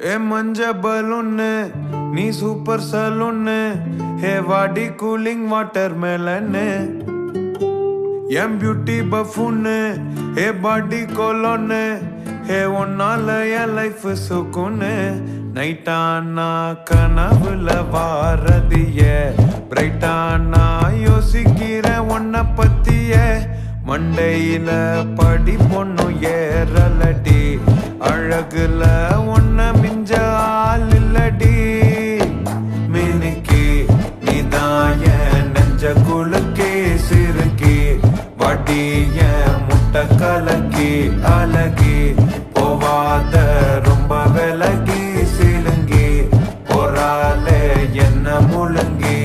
ஏ மஞ்ச பலூன்னு நீ சூப்பர் சலூன்னு ஹே வாடி கூலிங் வாட்டர் மேலன்னு என் பியூட்டி பஃபூன்னு ஹே பாடி கோலோன்னு ஹே ஒன்னால என் லைஃப் சுக்குன்னு நைட்டானா கனவுல வாரதிய பிரைட்டானா யோசிக்கிறேன் உன்னை பத்திய மண்டையில படி பொண்ணு ஏறலடி அழகுல ஒன்ன மிஞ்ச ஆள் இல்லடி மினுக்கி நீதான் என் நெஞ்ச குலுக்கி சிறுக்கி வடிய முட்டை கலக்கி அழகி போவாத ரொம்ப விலகி சிலுங்கி போறாலே என்ன முழுங்கி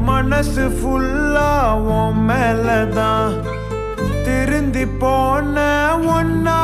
மனசு ஃபுல்லா உன் மேலதான் திருந்தி போன ஒன்னா